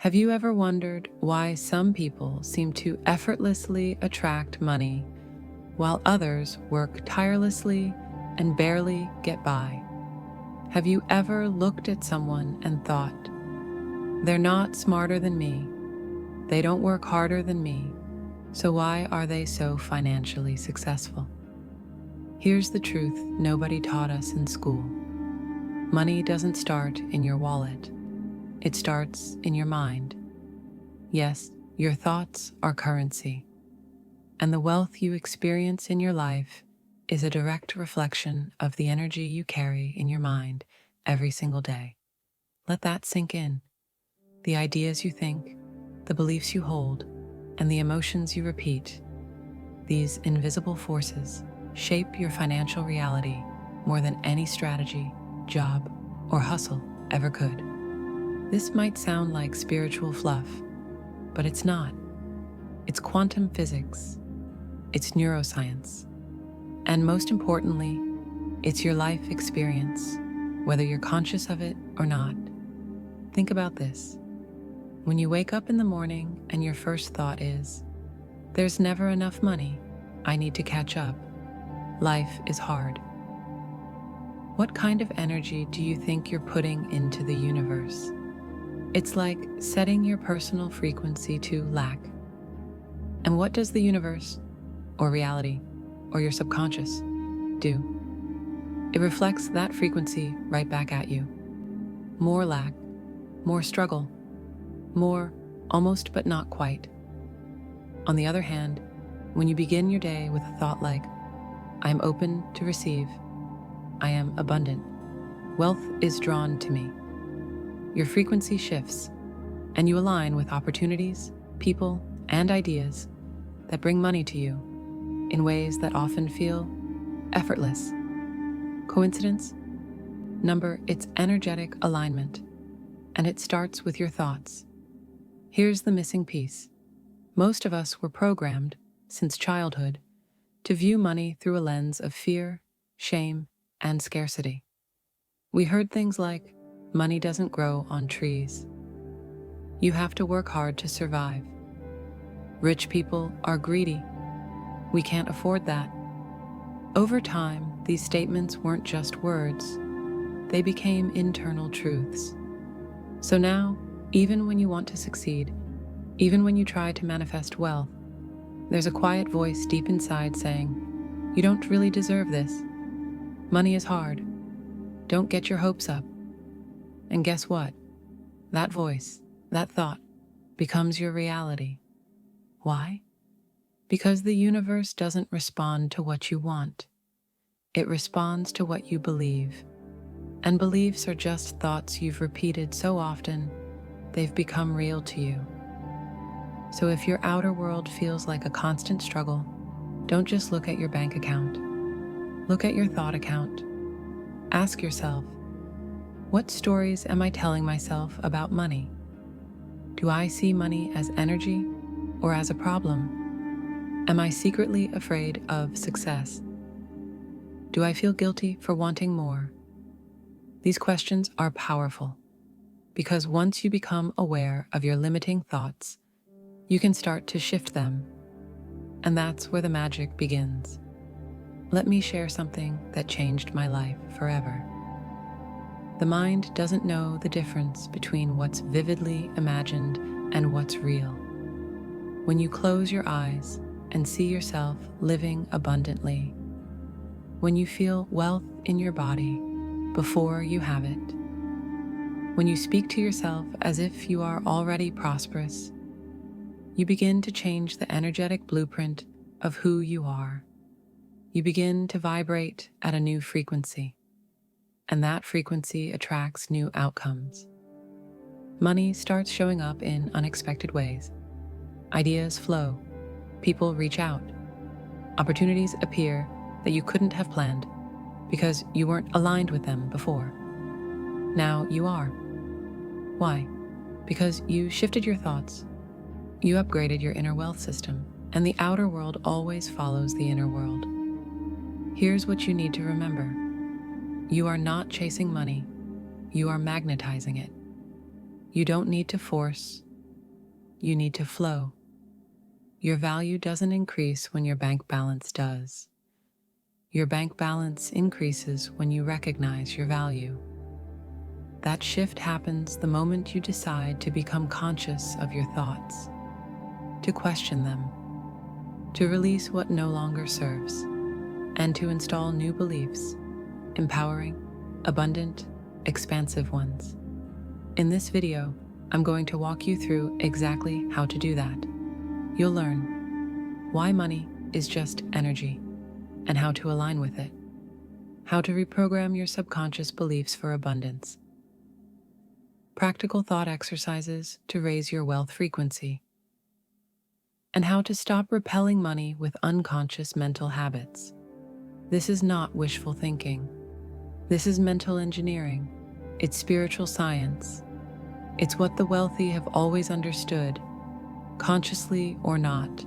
Have you ever wondered why some people seem to effortlessly attract money while others work tirelessly and barely get by? Have you ever looked at someone and thought, they're not smarter than me, they don't work harder than me, so why are they so financially successful? Here's the truth nobody taught us in school. Money doesn't start in your wallet. It starts in your mind. Yes, your thoughts are currency, and the wealth you experience in your life is a direct reflection of the energy you carry in your mind every single day. Let that sink in. The ideas you think, the beliefs you hold, and the emotions you repeat, these invisible forces shape your financial reality more than any strategy, job, or hustle ever could. This might sound like spiritual fluff, but it's not. It's quantum physics, it's neuroscience, and most importantly, it's your life experience, whether you're conscious of it or not. Think about this. When you wake up in the morning and your first thought is, there's never enough money, I need to catch up, life is hard. What kind of energy do you think you're putting into the universe? It's like setting your personal frequency to lack. And what does the universe, or reality, or your subconscious do? It reflects that frequency right back at you. More lack, more struggle, more almost but not quite. On the other hand, when you begin your day with a thought like, I am open to receive, I am abundant, wealth is drawn to me. Your frequency shifts, and you align with opportunities, people, and ideas that bring money to you in ways that often feel effortless. Coincidence? Number, it's energetic alignment, and it starts with your thoughts. Here's the missing piece. Most of us were programmed, since childhood, to view money through a lens of fear, shame, and scarcity. We heard things like, money doesn't grow on trees. You have to work hard to survive. Rich people are greedy. We can't afford that. Over time, these statements weren't just words. They became internal truths. So now, even when you want to succeed, even when you try to manifest wealth, there's a quiet voice deep inside saying, you don't really deserve this. Money is hard. Don't get your hopes up. And guess what? That voice, that thought, becomes your reality. Why? Because the universe doesn't respond to what you want. It responds to what you believe. And beliefs are just thoughts you've repeated so often, they've become real to you. So if your outer world feels like a constant struggle, don't just look at your bank account. Look at your thought account. Ask yourself, what stories am I telling myself about money? Do I see money as energy or as a problem? Am I secretly afraid of success? Do I feel guilty for wanting more? These questions are powerful because once you become aware of your limiting thoughts, you can start to shift them. And that's where the magic begins. Let me share something that changed my life forever. The mind doesn't know the difference between what's vividly imagined and what's real. When you close your eyes and see yourself living abundantly, when you feel wealth in your body before you have it, when you speak to yourself as if you are already prosperous, you begin to change the energetic blueprint of who you are. You begin to vibrate at a new frequency, and that frequency attracts new outcomes. Money starts showing up in unexpected ways. Ideas flow, people reach out, opportunities appear that you couldn't have planned because you weren't aligned with them before. Now you are. Why? Because you shifted your thoughts, you upgraded your inner wealth system, and the outer world always follows the inner world. Here's what you need to remember. You are not chasing money, you are magnetizing it. You don't need to force you need to flow. Your value doesn't increase when your bank balance does. Your bank balance increases when you recognize your value. That shift happens the moment you decide to become conscious of your thoughts, to question them, to release what no longer serves, and to install new beliefs, empowering, abundant, expansive ones. In this video, I'm going to walk you through exactly how to do that. You'll learn why money is just energy and how to align with it, how to reprogram your subconscious beliefs for abundance, practical thought exercises to raise your wealth frequency, and how to stop repelling money with unconscious mental habits. This is not wishful thinking. This is mental engineering. It's spiritual science. It's what the wealthy have always understood, consciously or not.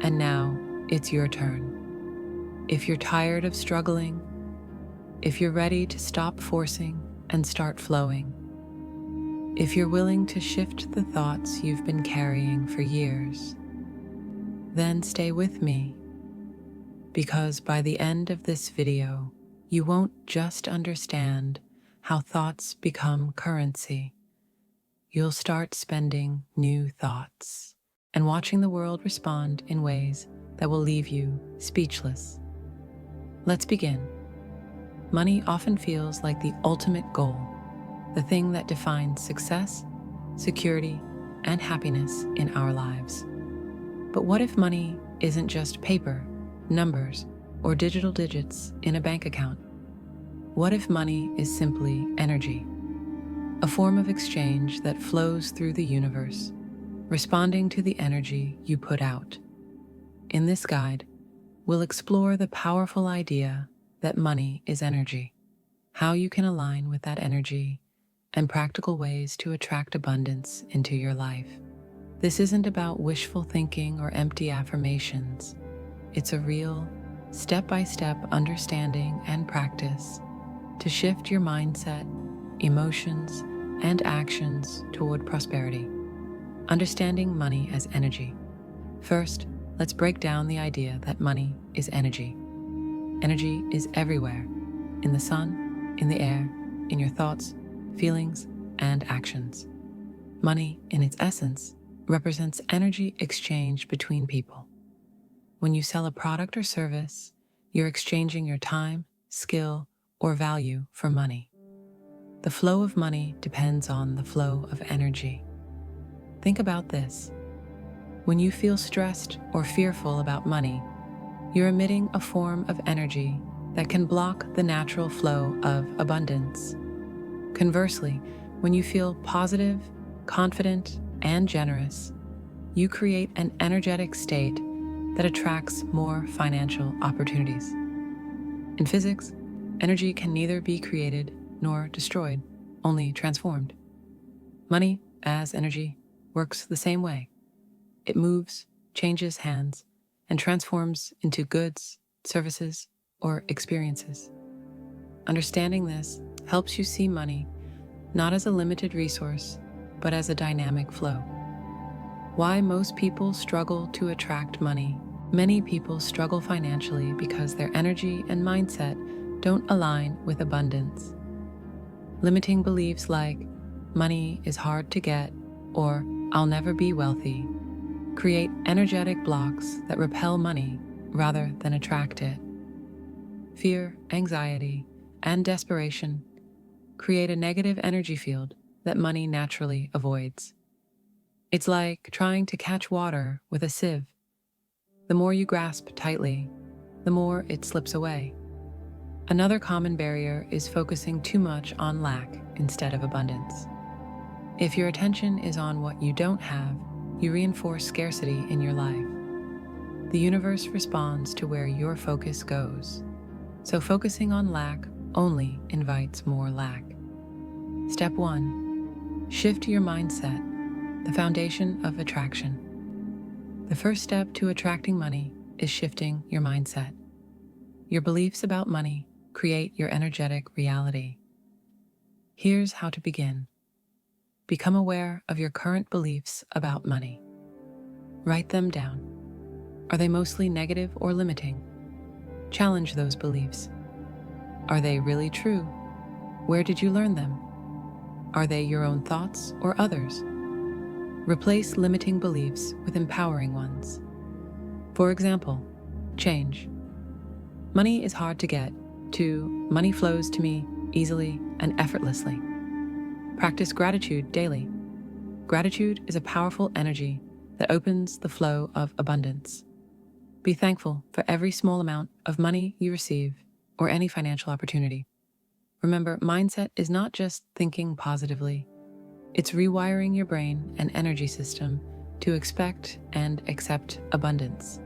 And now, it's your turn. If you're tired of struggling, if you're ready to stop forcing and start flowing, if you're willing to shift the thoughts you've been carrying for years, then stay with me, because by the end of this video, you won't just understand how thoughts become currency. You'll start spending new thoughts and watching the world respond in ways that will leave you speechless. Let's begin. Money often feels like the ultimate goal, the thing that defines success, security, and happiness in our lives. But what if money isn't just paper, numbers, or digital digits in a bank account? What if money is simply energy, a form of exchange that flows through the universe, responding to the energy you put out? In this guide, we'll explore the powerful idea that money is energy, how you can align with that energy, and practical ways to attract abundance into your life. This isn't about wishful thinking or empty affirmations. It's a real, step-by-step understanding and practice to shift your mindset, emotions, and actions toward prosperity. Understanding money as energy. First, let's break down the idea that money is energy. Energy is everywhere, in the sun, in the air, in your thoughts, feelings, and actions. Money, in its essence, represents energy exchanged between people. When you sell a product or service, you're exchanging your time, skill, or value for money. The flow of money depends on the flow of energy. Think about this. When you feel stressed or fearful about money, you're emitting a form of energy that can block the natural flow of abundance. Conversely, when you feel positive, confident, and generous, you create an energetic state that attracts more financial opportunities. In physics, energy can neither be created nor destroyed, only transformed. Money, as energy, works the same way. It moves, changes hands, and transforms into goods, services, or experiences. Understanding this helps you see money not as a limited resource, but as a dynamic flow. Why most people struggle to attract money. Many people struggle financially because their energy and mindset don't align with abundance. Limiting beliefs like, money is hard to get, or I'll never be wealthy, create energetic blocks that repel money rather than attract it. Fear, anxiety, and desperation create a negative energy field that money naturally avoids. It's like trying to catch water with a sieve. The more you grasp tightly, the more it slips away. Another common barrier is focusing too much on lack instead of abundance. If your attention is on what you don't have, you reinforce scarcity in your life. The universe responds to where your focus goes. So focusing on lack only invites more lack. Step 1. Shift your mindset, the foundation of attraction. The first step to attracting money is shifting your mindset. Your beliefs about money create your energetic reality. Here's how to begin. become aware of your current beliefs about money. Write them down. Are they mostly negative or limiting? Challenge those beliefs. Are they really true? Where did you learn them? Are they your own thoughts or others? Replace limiting beliefs with empowering ones. For example, change. Money is hard to get, to money flows to me easily and effortlessly. Practice gratitude daily. Gratitude is a powerful energy that opens the flow of abundance. Be thankful for every small amount of money you receive or any financial opportunity. Remember, mindset is not just thinking positively. It's rewiring your brain and energy system to expect and accept abundance.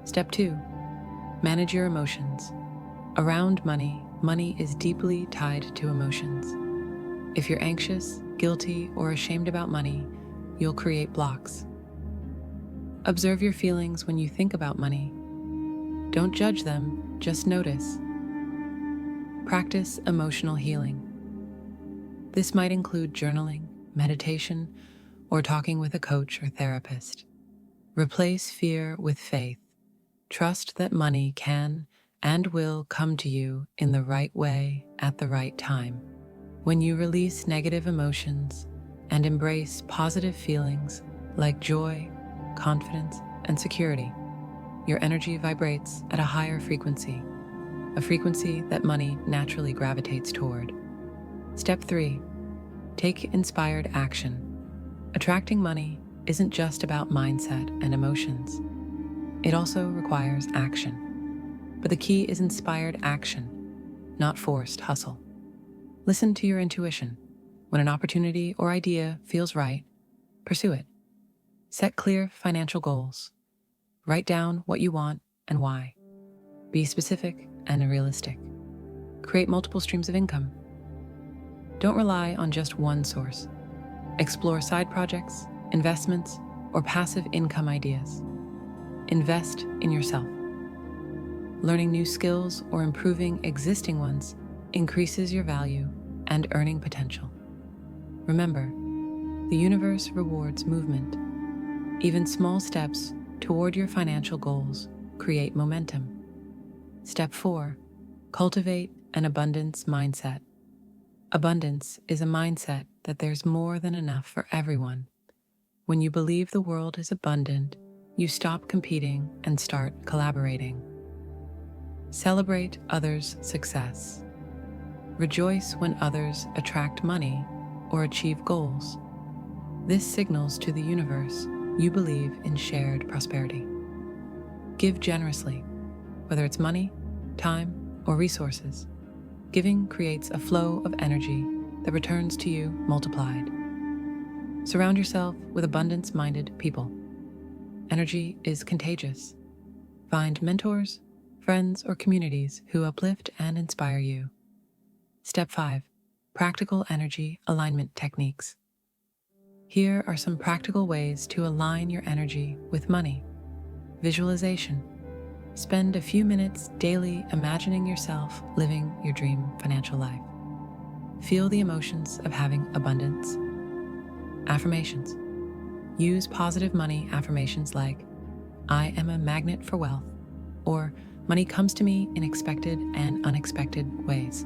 Step 2. Manage your emotions. Around money, money is deeply tied to emotions. If you're anxious, guilty, or ashamed about money, you'll create blocks. Observe your feelings when you think about money. Don't judge them, just notice. Practice emotional healing. This might include journaling, meditation, or talking with a coach or therapist. Replace fear with faith. Trust that money can and will come to you in the right way at the right time. When you release negative emotions and embrace positive feelings like joy, confidence, and security, your energy vibrates at a higher frequency, a frequency that money naturally gravitates toward. Step 3. Take inspired action. Attracting money isn't just about mindset and emotions. It also requires action. But the key is inspired action, not forced hustle. Listen to your intuition. When an opportunity or idea feels right, pursue it. Set clear financial goals. Write down what you want and why. Be specific and realistic. Create multiple streams of income. Don't rely on just one source. Explore side projects, investments, or passive income ideas. Invest in yourself. Learning new skills or improving existing ones increases your value and earning potential. Remember, the universe rewards movement. Even small steps toward your financial goals create momentum. Step 4. Cultivate an abundance mindset. Abundance is a mindset that there's more than enough for everyone. When you believe the world is abundant, you stop competing and start collaborating. Celebrate others' success. Rejoice when others attract money or achieve goals. This signals to the universe you believe in shared prosperity. Give generously, whether it's money, time, or resources. Giving creates a flow of energy that returns to you multiplied. Surround yourself with abundance-minded people. Energy is contagious. Find mentors, friends, or communities who uplift and inspire you. Step 5. Practical energy alignment techniques. Here are some practical ways to align your energy with money. Visualization. Spend a few minutes daily imagining yourself living your dream financial life. Feel the emotions of having abundance. Affirmations. Use positive money affirmations like, I am a magnet for wealth, or money comes to me in expected and unexpected ways.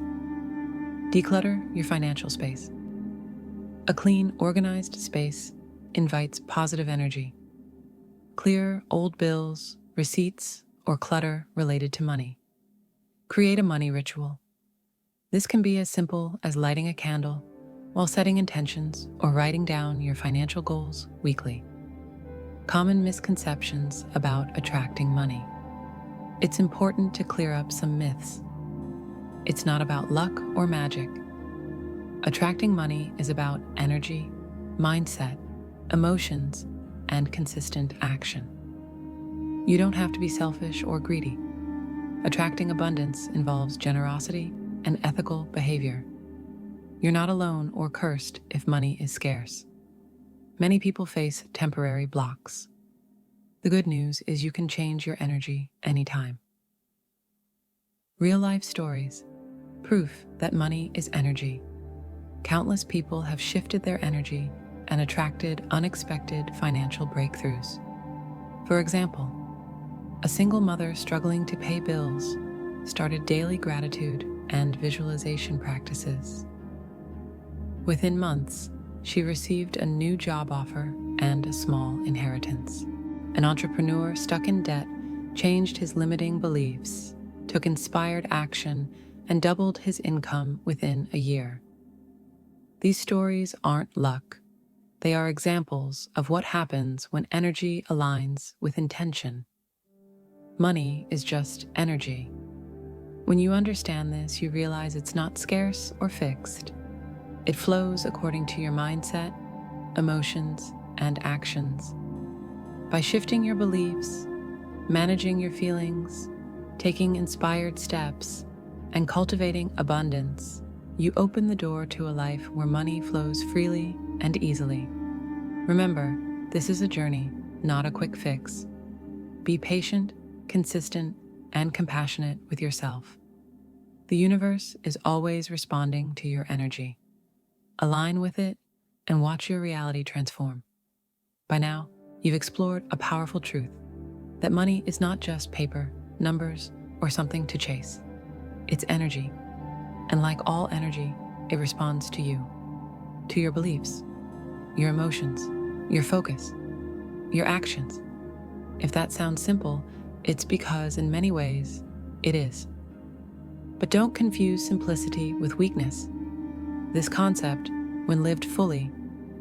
Declutter your financial space. A clean, organized space invites positive energy. Clear old bills, receipts, or clutter related to money. Create a money ritual. This can be as simple as lighting a candle while setting intentions or writing down your financial goals weekly. Common misconceptions about attracting money. It's important to clear up some myths. It's not about luck or magic. Attracting money is about energy, mindset, emotions, and consistent action. You don't have to be selfish or greedy. Attracting abundance involves generosity and ethical behavior. You're not alone or cursed if money is scarce. Many people face temporary blocks. The good news is you can change your energy anytime. Real-life stories. Proof that money is energy. countless people have shifted their energy and attracted unexpected financial breakthroughs. For example, a single mother struggling to pay bills started daily gratitude and visualization practices. Within months, she received a new job offer and a small inheritance. An entrepreneur stuck in debt changed his limiting beliefs, took inspired action, and doubled his income within a year. These stories aren't luck. They are examples of what happens when energy aligns with intention. Money is just energy. When you understand this, you realize it's not scarce or fixed. It flows according to your mindset, emotions, and actions. By shifting your beliefs, managing your feelings, taking inspired steps, and cultivating abundance, you open the door to a life where money flows freely and easily. Remember, this is a journey, not a quick fix. Be patient, consistent, and compassionate with yourself. The universe is always responding to your energy. Align with it and watch your reality transform. By now, you've explored a powerful truth that money is not just paper, numbers, or something to chase. It's energy. And like all energy, it responds to you, to your beliefs, your emotions, your focus, your actions. If that sounds simple, it's because in many ways, it is. But don't confuse simplicity with weakness. This concept, when lived fully,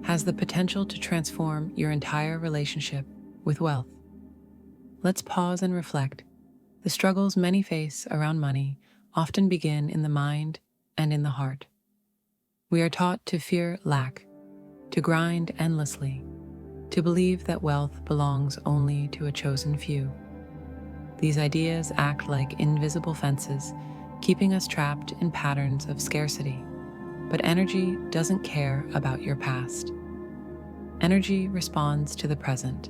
has the potential to transform your entire relationship with wealth. Let's pause and reflect. The struggles many face around money often begin in the mind and in the heart. We are taught to fear lack, to grind endlessly, to believe that wealth belongs only to a chosen few. These ideas act like invisible fences, keeping us trapped in patterns of scarcity. But energy doesn't care about your past. Energy responds to the present.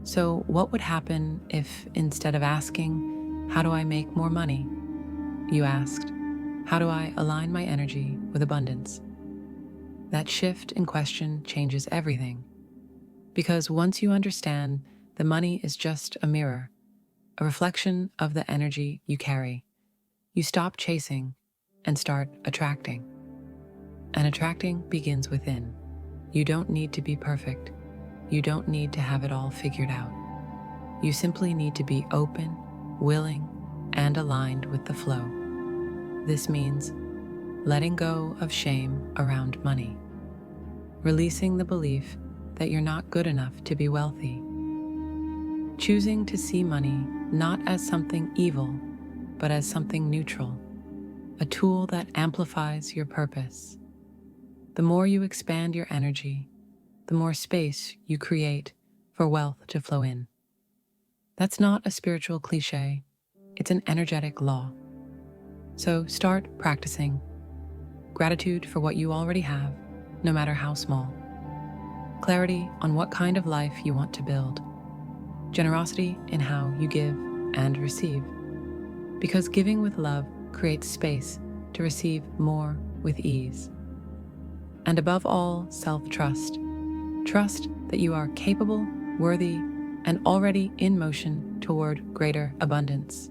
So what would happen if, instead of asking, "How do I make more money?" you asked, "How do I align my energy with abundance?" That shift in question changes everything. Because once you understand that money is just a mirror, a reflection of the energy you carry, you stop chasing and start attracting. And attracting begins within. You don't need to be perfect. You don't need to have it all figured out. You simply need to be open, willing, and aligned with the flow. This means letting go of shame around money, releasing the belief that you're not good enough to be wealthy, choosing to see money not as something evil, but as something neutral, a tool that amplifies your purpose. The more you expand your energy, the more space you create for wealth to flow in. That's not a spiritual cliche, it's an energetic law. So start practicing gratitude for what you already have, no matter how small. Clarity on what kind of life you want to build. Generosity in how you give and receive. Because giving with love creates space to receive more with ease. And above all, self-trust. Trust that you are capable, worthy, and already in motion toward greater abundance.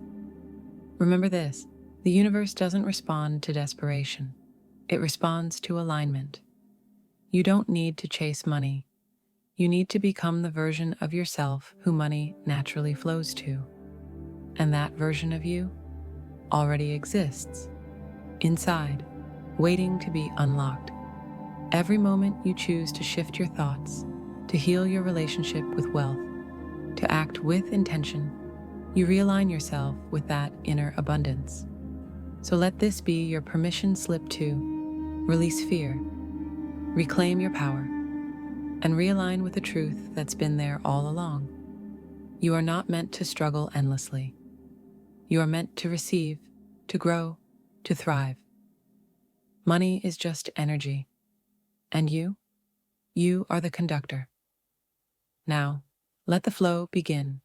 Remember this, the universe doesn't respond to desperation. It responds to alignment. You don't need to chase money. You need to become the version of yourself who money naturally flows to. And that version of you already exists, inside, waiting to be unlocked. Every moment you choose to shift your thoughts, to heal your relationship with wealth, to act with intention, you realign yourself with that inner abundance. So let this be your permission slip to release fear, reclaim your power, and realign with the truth that's been there all along. You are not meant to struggle endlessly. You are meant to receive, to grow, to thrive. Money is just energy. And you are the conductor. Now, let the flow begin.